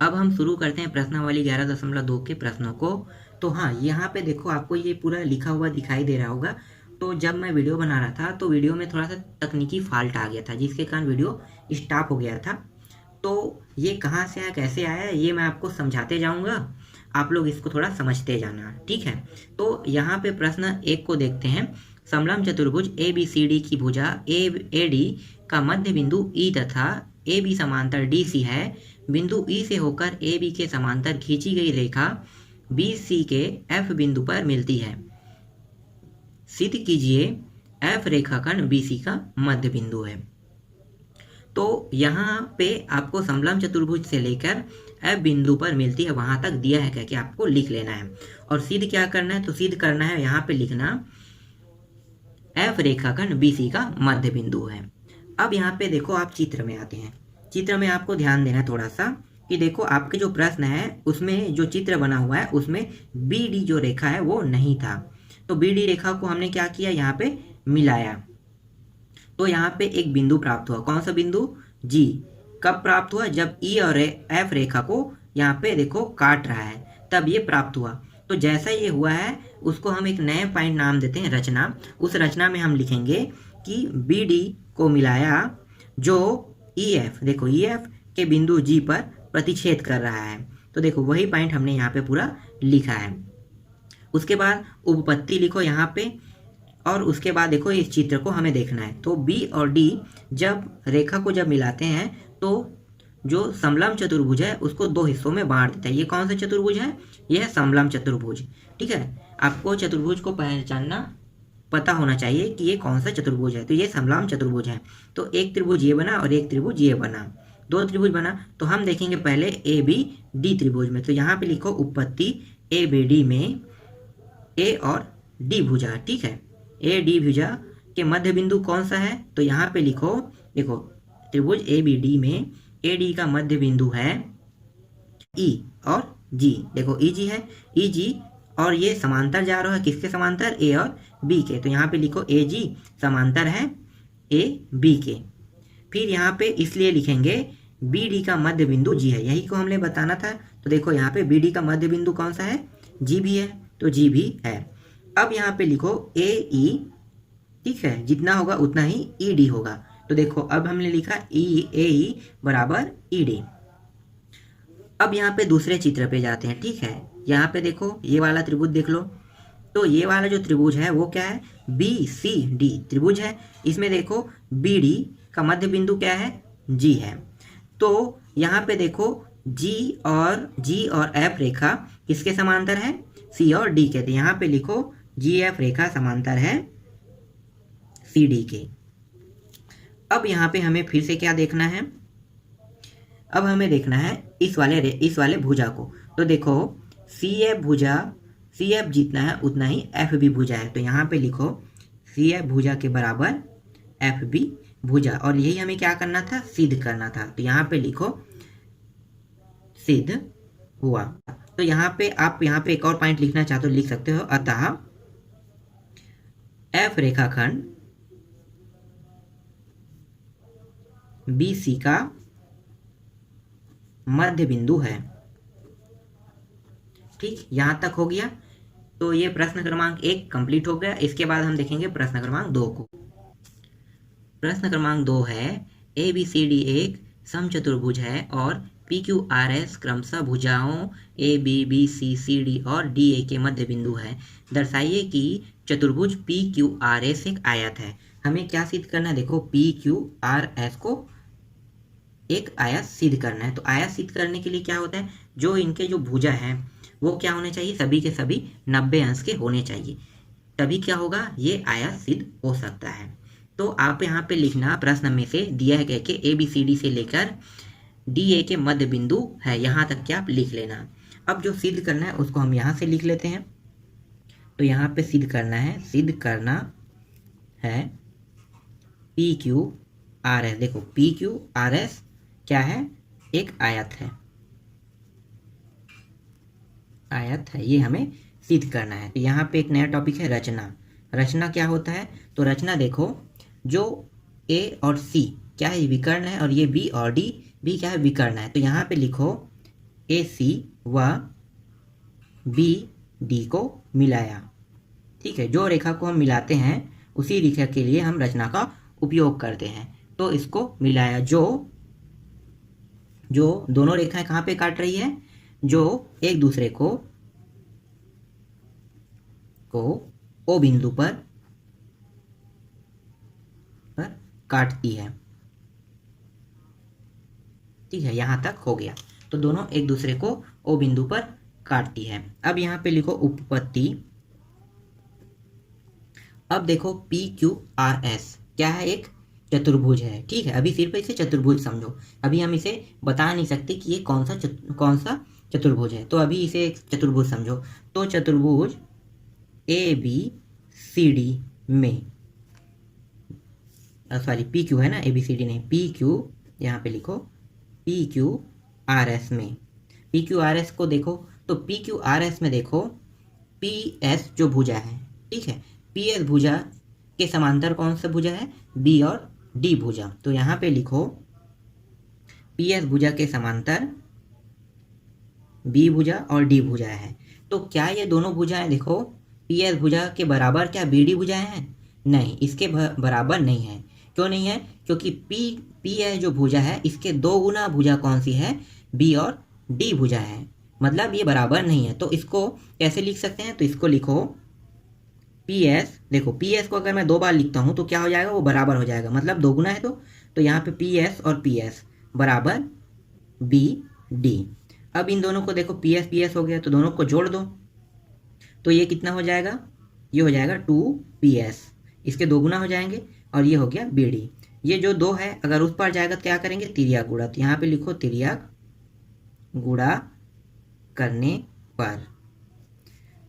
अब हम शुरू करते हैं प्रश्नावली 11.2 के प्रश्नों को। तो हाँ, यहाँ पे देखो आपको ये पूरा लिखा हुआ दिखाई दे रहा होगा। तो जब मैं वीडियो बना रहा था तो वीडियो में थोड़ा सा तकनीकी फॉल्ट आ गया था, जिसके कारण वीडियो स्टॉप हो गया था। तो ये कहाँ से आया, कैसे आया, ये मैं आपको समझाते जाऊँगा, आप लोग इसको थोड़ा समझते जाना, ठीक है। तो यहाँ पे प्रश्न 1 को देखते हैं। समलंब चतुर्भुज ए बी सी डी की भुजा ए डी का मध्य बिंदु ई तथा ए बी समांतर डी सी है। बिंदु ई से होकर ए बी के समांतर खींची गई रेखा बी सी के एफ बिंदु पर मिलती है। सिद्ध कीजिए एफ रेखाखंड बी सी का मध्य बिंदु है। तो यहाँ पे आपको समलंब चतुर्भुज से लेकर एफ बिंदु पर मिलती है वहां तक दिया है, क्या आपको लिख लेना है। और सिद्ध क्या करना है, तो सिद्ध करना है यहाँ पे लिखना एफ रेखाखंड बी सी का मध्य बिंदु है। अब यहाँ पे देखो आप चित्र में आते हैं। चित्र में आपको ध्यान देना है थोड़ा सा कि देखो आपके जो प्रश्न है उसमें जो चित्र बना हुआ है उसमें बी डी जो रेखा है वो नहीं था। तो बी डी रेखा को हमने क्या किया, यहाँ पे मिलाया। तो यहाँ पे एक बिंदु प्राप्त हुआ। कौन सा बिंदु, जी। कब प्राप्त हुआ, जब ई और एफ रेखा को यहाँ पे देखो काट रहा है, तब ये प्राप्त हुआ। तो जैसा ये हुआ है उसको हम एक नए पॉइंट नाम देते हैं रचना। उस रचना में हम लिखेंगे कि बी डी को मिलाया जो ई एफ, देखो ई एफ के बिंदु जी पर प्रतिच्छेद कर रहा है। तो देखो वही पॉइंट हमने यहाँ पे पूरा लिखा है। उसके बाद उपपत्ति लिखो यहाँ पे, और उसके बाद देखो इस चित्र को हमें देखना है। तो बी और डी जब रेखा को जब मिलाते हैं तो जो समलंब चतुर्भुज है उसको दो हिस्सों में बांट देता है। ये कौन सा चतुर्भुज है, यह है समलंब चतुर्भुज, ठीक है। आपको चतुर्भुज को पहचानना पता होना चाहिए कि ये कौन सा चतुर्भुज है। तो ये समलंब चतुर्भुज है। तो एक त्रिभुज ये बना और एक त्रिभुज ये बना, दो त्रिभुज बना। तो हम देखेंगे पहले ए बी डी त्रिभुज में। तो यहाँ पे लिखो उपपत्ति ए बी डी में ए और डी भुजा, ठीक है। ए डी भुजा के मध्य बिंदु कौन सा है, तो यहाँ पे लिखो, देखो त्रिभुज ए बी डी में ए डी का मध्य बिंदु है ई और जी। देखो ई जी है, ई जी, और ये समांतर जा रहा है किसके समांतर, ए और बी के। तो यहाँ पे लिखो ए जी समांतर है ए बी के। फिर यहाँ पे इसलिए लिखेंगे बी डी का मध्य बिंदु जी है, यही को हमने बताना था। तो देखो यहाँ पे बी डी का मध्य बिंदु कौन सा है, जी भी है, तो जी भी है। अब यहाँ पे लिखो ए ई, ठीक है, जितना होगा उतना ही ई डी होगा। तो देखो अब हमने लिखा ई ए ई बराबर ई डी। अब यहाँ पे दूसरे चित्र पे जाते हैं, ठीक है। यहाँ पे देखो ये वाला त्रिभुज देख लो। तो ये वाला जो त्रिभुज है वो क्या है, बी सी डी त्रिभुज है। इसमें देखो बी डी का मध्य बिंदु क्या है, जी है। तो यहाँ पे देखो जी और एफ रेखा किसके समांतर है, सी और डी के। तो यहाँ पे लिखो जी एफ रेखा समांतर है सी डी के। अब यहाँ पे हमें फिर से क्या देखना है, अब हमें देखना है इस वाले भुजा को। तो देखो सी एफ भुजा, सी एफ जितना है उतना ही एफ बी भुजा है। तो यहाँ पे लिखो सी एफ भुजा के बराबर एफ बी भुजा, और यही हमें क्या करना था, सिद्ध करना था। तो यहाँ पे लिखो सिद्ध हुआ। तो यहाँ पे आप यहाँ पे एक और पॉइंट लिखना चाहते हो लिख सकते हो, अतः एफ रेखाखंड बी सी का मध्य बिंदु है, ठीक। यहां तक हो गया। तो ये प्रश्न क्रमांक 1 कंप्लीट हो गया। इसके बाद हम देखेंगे प्रश्न क्रमांक 2 को। प्रश्न क्रमांक 2 है ए बी सी डी एक समचतुर्भुज है और पी क्यू आर एस क्रमशः भुजाओं A B B C C D और डी ए के मध्य बिंदु है। दर्शाइए कि चतुर्भुज पी क्यू आर एस एक आयत है। हमें क्या सिद्ध करना है, देखो पी क्यू आर एस को एक आयत सिद्ध करना है। तो आयत सिद्ध करने के लिए क्या होता है, जो इनके जो भुजा हैं वो क्या होने चाहिए, सभी के सभी 90 अंश के होने चाहिए, तभी क्या होगा, ये आयत सिद्ध हो सकता है। तो आप यहाँ पे लिखना प्रश्न में से दिया है कि ए बी सी डी से लेकर डी ए के मध्य बिंदु है, यहाँ तक क्या आप लिख लेना। अब जो सिद्ध करना है उसको हम यहाँ से लिख लेते हैं। तो यहाँ पे सिद्ध करना है पी क्यू आर एस। देखो पी क्यू आर एस क्या है, एक आयत है, ये हमें सिद्ध करना है। तो यहाँ पे एक नया टॉपिक है रचना। रचना क्या होता है, तो रचना देखो जो ए और सी क्या है, विकर्ण है, और ये बी और डी भी क्या है, विकर्ण है। तो यहाँ पे लिखो AC व BD को मिलाया। ठीक है, जो रेखा को हम मिलाते हैं उसी रेखा के लिए हम रचना का उपयोग करते हैं। तो इसको मिलाया, जो दोनों रेखाएं कहाँ पे काट रही है, जो एक दूसरे को O बिंदु पर काटती है। ठीक है, यहां तक हो गया। तो दोनों एक दूसरे को O बिंदु पर काटती है। अब यहां पे लिखो उपपत्ति। अब देखो PQRS क्या है, एक चतुर्भुज है। ठीक है, अभी सिर्फ इसे चतुर्भुज समझो, अभी हम इसे बता नहीं सकते कि ये कौन सा चतुर्भुज है। तो अभी इसे एक चतुर्भुज समझो। तो चतुर्भुज ABCD में, सॉरी PQ है ना, ABCD नहीं, PQ यहाँ पे लिखो PQRS में। PQRS को देखो तो PQRS में देखो PS जो भुजा है, ठीक है, PS भुजा के समांतर कौन सा भुजा है, B और D भुजा। तो यहाँ पे लिखो PS भुजा के समांतर B भुजा और D भुजा है। तो क्या ये दोनों भुजाएं देखो PS भुजा के बराबर क्या BD भुजाएं हैं? नहीं, इसके बराबर नहीं है। क्यों नहीं है? क्योंकि PS जो भुजा है इसके 2 गुना भुजा कौन सी है, B और D भुजा है। मतलब ये बराबर नहीं है। तो इसको कैसे लिख सकते हैं? तो इसको लिखो PS, देखो PS को अगर मैं 2 बार लिखता हूँ तो क्या हो जाएगा, वो बराबर हो जाएगा, मतलब 2 गुना है। तो यहाँ पे PS और PS बराबर BD। अब इन दोनों को देखो PS हो गया, तो दोनों को जोड़ दो, तो ये कितना हो जाएगा, ये हो जाएगा 2PS, इसके 2 गुना हो जाएंगे, और ये हो गया BD। ये जो 2 है अगर उस पर जाएगा तो क्या करेंगे, तिर्यक गुणा। तो यहाँ पे लिखो तिर्यक गुणा करने पर,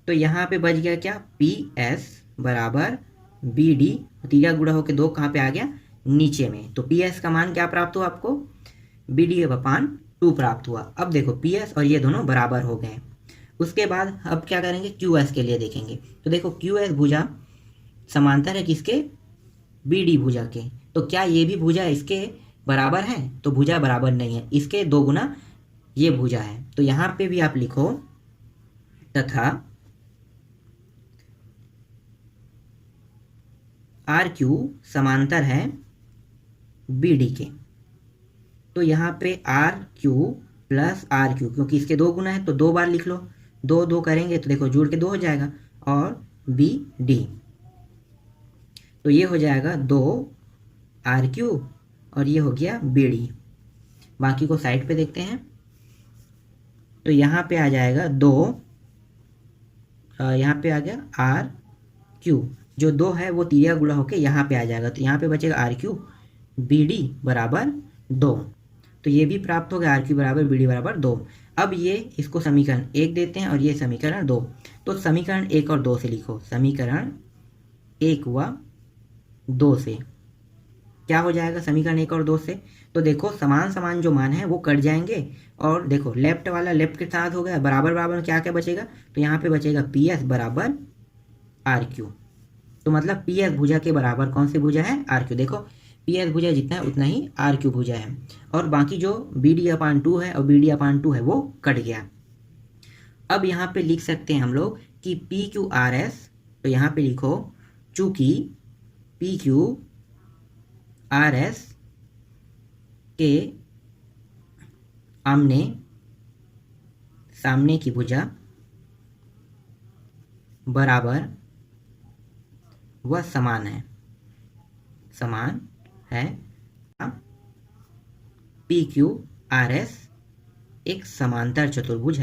तो यहाँ पे बच गया क्या, PS बराबर BD, तिर्यक गुणा होकर 2 कहाँ पे आ गया, नीचे में। तो PS का मान क्या प्राप्त हुआ आपको, BD/2 प्राप्त हुआ। अब देखो PS और ये दोनों बराबर हो गए। उसके बाद अब क्या करेंगे, QS के लिए देखेंगे। तो देखो QS भुजा समांतर है किसके, BD भुजा के। तो क्या ये भी भुजा इसके बराबर है, तो भुजा बराबर नहीं है, इसके 2 गुना ये भुजा है। तो यहाँ पे भी आप लिखो तथा RQ समांतर है BD के। तो यहाँ पे RQ प्लस RQ, क्योंकि इसके 2 गुना है तो 2 बार लिख लो, 2 करेंगे तो देखो जोड़ के 2 हो जाएगा, और BD, तो ये हो जाएगा 2 RQ और ये हो गया BD। बाकी को साइड पे देखते हैं। तो यहाँ पे आ जाएगा 2, यहाँ पे आ गया RQ, जो 2 है वो तिर्यक गुणा होके यहाँ पे आ जाएगा। तो यहाँ पे बचेगा RQ BD बराबर 2। तो ये भी प्राप्त हो गया, RQ बराबर BD बराबर 2। अब ये इसको समीकरण 1 देते हैं और ये समीकरण 2। तो समीकरण 1 और 2 से लिखो, समीकरण 1 व 2 से क्या हो जाएगा, समीकरण 1 और 2 से। तो देखो समान जो मान है वो कट जाएंगे, और देखो लेफ्ट वाला लेफ्ट के साथ हो गया, बराबर बराबर क्या क्या बचेगा, तो यहाँ पे बचेगा PS बराबर RQ। तो मतलब PS भुजा के बराबर कौन सी भुजा है, RQ। देखो PS भुजा जितना है उतना ही RQ भुजा है, और बाकी जो BD/2 है और BD/2 है वो कट गया। अब यहाँ पे लिख सकते हैं हम लोग कि PQRS, तो यहाँ पे लिखो चूंकि PQRS के आमने सामने की भुजा बराबर व समान है, PQRS एक समांतर चतुर्भुज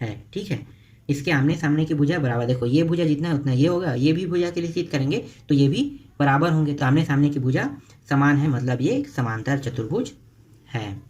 है, ठीक है। इसके आमने सामने की भुजा बराबर, देखो ये भुजा जितना है उतना ये होगा, ये भी भुजा के लिए सिद्ध करेंगे तो ये भी बराबर होंगे। तो आमने सामने की भुजा समान है, मतलब ये एक समांतर चतुर्भुज है।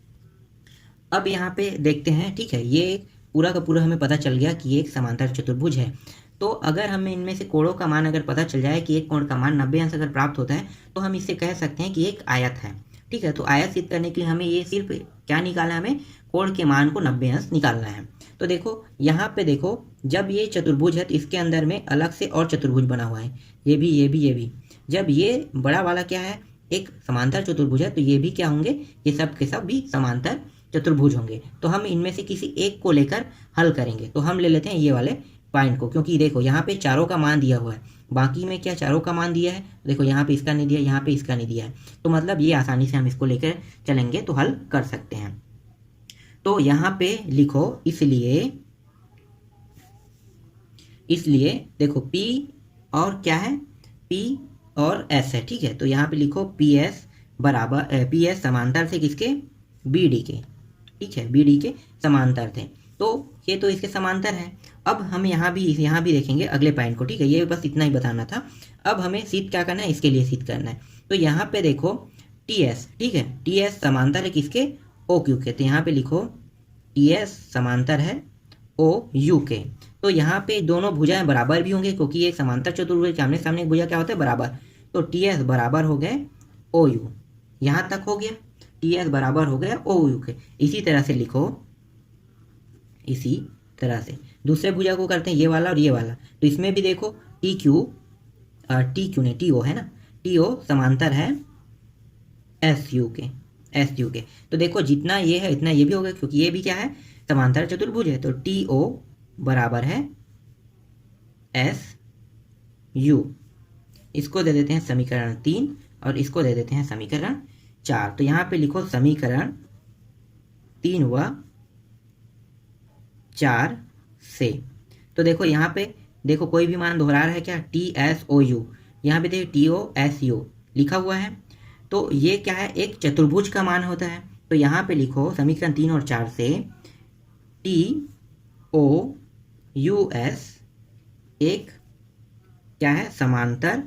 अब यहाँ पे देखते हैं, ठीक है, ये पूरा का पूरा हमें पता चल गया कि ये एक समांतर चतुर्भुज है। तो अगर हमें इनमें से कोणों का मान अगर पता चल जाए कि एक कोण का मान 90 अंश अगर प्राप्त होता है तो हम इससे कह सकते हैं कि एक आयत है। ठीक है, तो आयत सिद्ध करने के लिए हमें ये सिर्फ क्या निकालना है, हमें कोण के मान को 90 अंश निकालना है। तो देखो यहाँ पे देखो, जब ये चतुर्भुज है तो इसके अंदर में अलग से और चतुर्भुज बना हुआ है, ये भी। जब ये बड़ा वाला क्या है, एक समांतर चतुर्भुज है, तो ये भी क्या होंगे, ये सब के सब भी समांतर चतुर्भुज होंगे। तो हम इनमें से किसी एक को लेकर हल करेंगे। तो हम ले लेते हैं ये वाले पॉइंट को, क्योंकि देखो यहाँ पे चारों का मान दिया हुआ है, बाकी में क्या चारों का मान दिया है, देखो यहाँ पे इसका नहीं दिया, यहाँ पे इसका नहीं दिया है, तो मतलब ये आसानी से हम इसको लेकर चलेंगे तो हल कर सकते हैं। तो यहाँ पे लिखो इसलिए देखो P और क्या है, P और S है, ठीक है। तो यहाँ पे लिखो PS समांतर थे किसके, BD के, ठीक है, BD के समांतर थे। तो ये तो इसके समांतर है। अब हम यहाँ भी देखेंगे अगले पॉइंट को, ठीक है, ये बस इतना ही बताना था। अब हमें सिद्ध क्या करना है, इसके लिए सिद्ध करना है। तो यहाँ पे देखो TS, ठीक है, TS समांतर है किसके, OQ के। तो यहाँ पे लिखो TS समांतर है OU के। तो यहाँ पे दोनों भुजाएं बराबर भी होंगे, क्योंकि एक समांतर चतुर्भुज के आमने सामने एक भुजा क्या होता है, बराबर। तो TS बराबर हो गए OU, यहाँ तक हो गया, TS बराबर हो गया OU के। इसी तरह से लिखो, इसी तरह से दूसरे भुजा को करते हैं, ये वाला और ये वाला। तो इसमें भी देखो TQ नहीं TO है ना, TO समांतर है SU के। तो देखो जितना ये है इतना ये भी होगा, क्योंकि ये भी क्या है, समांतर चतुर्भुज है। तो TO बराबर है SU। इसको दे देते हैं समीकरण 3 और इसको दे देते हैं समीकरण 4। तो यहाँ पे लिखो समीकरण 3 व 4 से। तो देखो यहाँ पे देखो कोई भी मान दोहरा रहा है क्या, TSOU, यहाँ पे देखो TOSU लिखा हुआ है। तो ये क्या है, एक चतुर्भुज का मान होता है। तो यहाँ पे लिखो समीकरण 3 और 4 से TOUS एक क्या है, समांतर,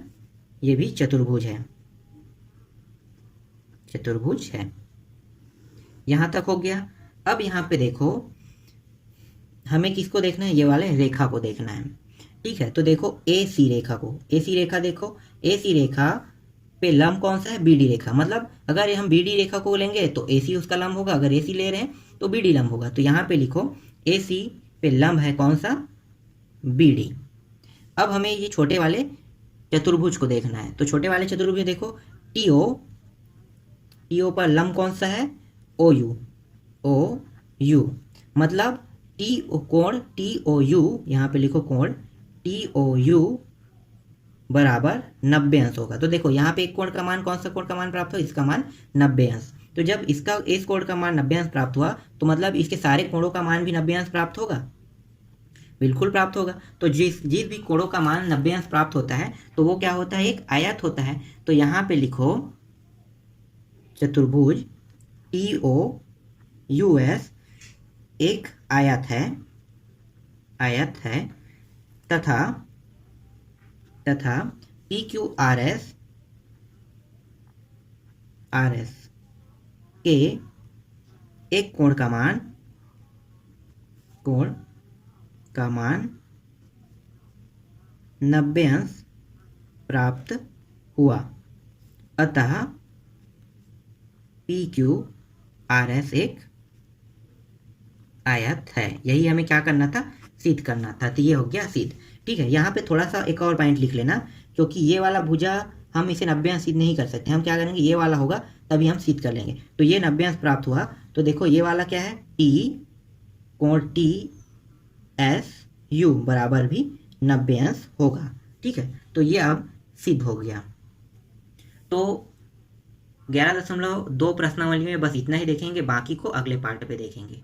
ये भी चतुर्भुज है, यहाँ तक हो गया। अब यहाँ पे देखो हमें किसको देखना है, ये वाले रेखा को देखना है, ठीक है। तो देखो AC रेखा को, AC रेखा देखो, AC रेखा पे लंब कौन सा है, BD रेखा। मतलब अगर हम BD रेखा को लेंगे तो AC उसका लंब होगा, अगर AC ले रहे हैं तो BD लंब होगा। तो यहाँ पे लिखो AC पे लंब है कौन सा, BD। अब हमें ये छोटे वाले चतुर्भुज को देखना है। तो छोटे वाले चतुर्भुज देखो TO पर लंब कौन सा है, OU। मतलब कोण TOU, यहाँ पे लिखो कोण TOU बराबर 90 अंश होगा। तो देखो यहाँ पे एक कोण का मान, कौन सा कोण का मान प्राप्त हो, इसका मान 90 अंश। तो जब इस कोण का मान 90 अंश प्राप्त हुआ, तो मतलब इसके सारे कोणों का मान भी 90 अंश प्राप्त होगा, बिल्कुल प्राप्त होगा। तो जिस भी कोणों का मान 90 अंश प्राप्त होता है, तो वो क्या होता है, एक आयत होता है। तो यहाँ पे लिखो चतुर्भुज TOUS एक आयत है तथा PQRS के एक कोण का मान 90 अंश प्राप्त हुआ। अतः PQRS एक आयत है। यही हमें क्या करना था, सिद्ध करना था। तो ये हो गया सिद्ध, ठीक है। यहाँ पे थोड़ा सा एक और पॉइंट लिख लेना, क्योंकि ये वाला भुजा हम इसे 90 अंश सिद्ध नहीं कर सकते। हम क्या करेंगे, ये वाला होगा तभी हम सिद्ध कर लेंगे। तो ये 90 अंश प्राप्त हुआ, तो देखो ये वाला क्या है, कोण TSU बराबर भी 90 अंश होगा, ठीक है। तो ये अब सिद्ध हो गया। तो 11.2 प्रश्नावली में बस इतना ही देखेंगे, बाकी को अगले पार्ट पे देखेंगे।